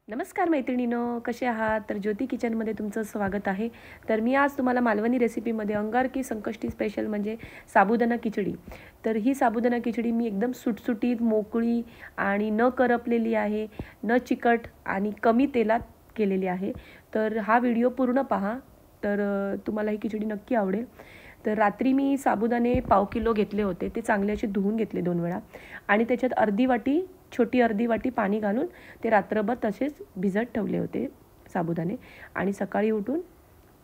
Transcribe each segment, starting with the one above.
नमस्कार मैत्रिणींनो, कसे आहात? तर ज्योती किचनमध्ये तुमचं स्वागत आहे। तर मी आज तुम्हाला मालवणी रेसिपीमध्ये अंगार की संकष्टी स्पेशल म्हणजे साबुदाणा खिचडी। तर ही साबुदाणा खिचडी मी एकदम सुटसुटीत, मोकळी आणि न करपलेली आहे, न चिकट आणि कमी तेलात केलेली आहे। तर हा व्हिडिओ पूर्ण पहा, तर तुम्हाला ही खिचडी नक्की आवडेल। तर रात्री मी साबुदाणे पाव किलो घेतले होते, ते चांगले असे धुवून घेतले 2 वेळा आणि त्याच्यात छोटी अर्धी वाटी पाणी घालून ते रात्रभर तसेच भिजत ठेवले होते साबुदाणे आणि सकाळी उठून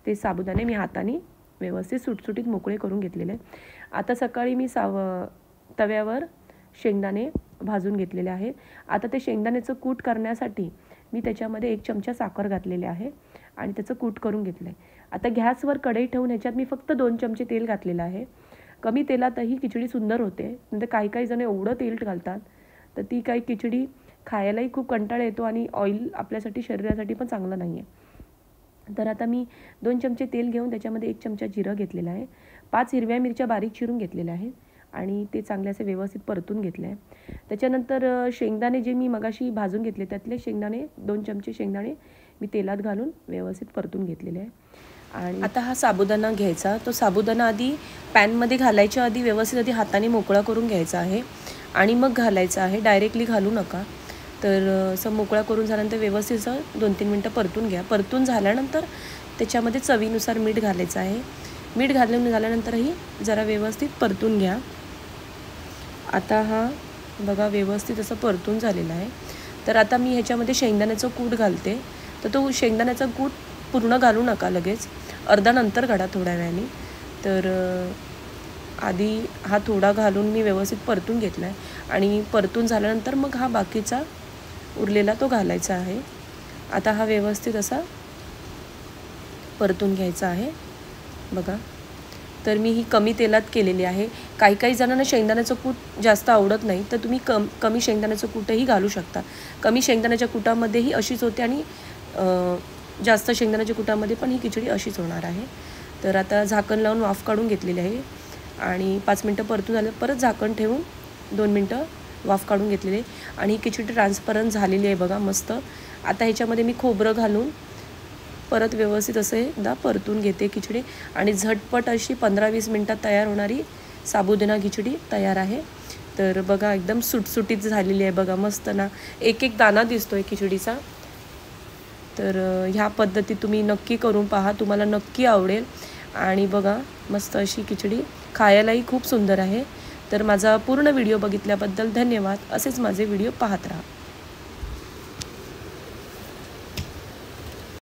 ते साबुदाणे मी हाताने व्यवस्थित सुटसुटीत मोकळे करून घेतलेले। आता सकाळी मी तव्यावर शेंगदाणे भाजून घेतलेले आहे। आता ते शेंगदाण्याचं कूट करण्यासाठी मी त्याच्यामध्ये 1 चमचा साखर घातलेली आहे आणि त्याचं कूट करून घेतलं आहे। आता गॅसवर कढई ठेवून ह्याच्यात मी फक्त 2 चमचे तेल घातलेलं आहे। कमी तेलातही खिचडी सुंदर होते, म्हणजे काही जण एवढं तेल घालतात तर ती काही खिचडी खायलाही खूप कंटाळा येतो आणि ऑइल आपल्यासाठी शरीरासाठी पण चांगलं नाही आहे। तर आता मी 2 चमचे तेल घेऊन त्याच्यामध्ये 1 चमचा जिरं घेतलेलं आहे, 5 हिरव्या मिरच्या बारीक चिरून घेतलेल्या आहेत आणि ते चांगले असे व्यवस्थित परतून घेतले आहे। त्याच्यानंतर शेंगदाणे जे मी मगाशी भाजून घेतले त्यातले 2 चमचे शेंगदाणे मी तेलात घालून व्यवस्थित परतून घेतलेले आहे। आणि आता हा साबुदाणा घ्यायचा, तो साबुदाणा आधी पॅनमध्ये घालायच्या आधी व्यवस्थित आधी हाताने मोकळा करून घ्यायचा आहे आणि मग घालायचा आहे, डायरेक्टली घालू नका। तर असं मोकळा करून झाल्यानंतर व्यवस्थित असं 2-3 मिनटं परतून घ्या। परतून झाल्यानंतर त्याच्यामध्ये चवीनुसार मीठ घालायचं आहे। मीठ घालून झाल्यानंतरही जरा व्यवस्थित परतून घ्या। आता हा बघा व्यवस्थित असं परतून झालेला आहे। तर आता मी ह्याच्यामध्ये शेंगदाण्याचं कूट घालते, तर तो शेंगदाण्याचा कूट पूर्ण घालू नका, लगेच अर्धा नंतर घाला थोड्या वेळाने। तर आधी हा थोडा घालून मी व्यवस्थित परतून घेतला आहे आणि परतून झाल्यानंतर मग हा बाकीचा उरलेला तो घालायचा आहे। आता हा व्यवस्थित असा परतून घ्यायचा आहे बघा। तर मी ही कमी तेलात केलेली आहे। काही जणांना शेंगदाण्याचं कूट जास्त आवडत नाही, तर तुम्ही कमी शेंगदाण्याचं कूटही घालू शकता। कमी शेंगदाण्याच्या कुटामध्येही अशीच होते आणि जास्त शेंगदाण्याच्या कुटामध्ये पण ही खिचडी अशीच होणार आहे। तर आता झाकण लावून वाफ काढून घेतलेली आहे आणि 5 मिनटं परतून झालं, परत झाकण ठेवून 2 मिनटं वाफ काढून घेतलेली आणि ही खिचडी ट्रान्सपरंट झालेली आहे बघा, मस्त। आता ह्याच्यामध्ये मी खोबरं घालून परत व्यवस्थित असे एकदा परतून घेते खिचडी आणि झटपट अशी 15-20 मिनटात तयार होणारी साबुदाणा खिचडी तयार आहे। तर बघा एकदम सुटसुटीत झालेली आहे बघा, मस्त ना, एक दाणा दिसतोय खिचडीचा। तर ह्या पद्धतीत तुम्ही नक्की करून पहा, तुम्हाला नक्की आवडेल। आणि बघा मस्त अशी खिचडी खायलाही खूप सुंदर आहे। तर माझा पूर्ण व्हिडिओ बघितल्याबद्दल धन्यवाद। असेच माझे व्हिडिओ पाहत राहा।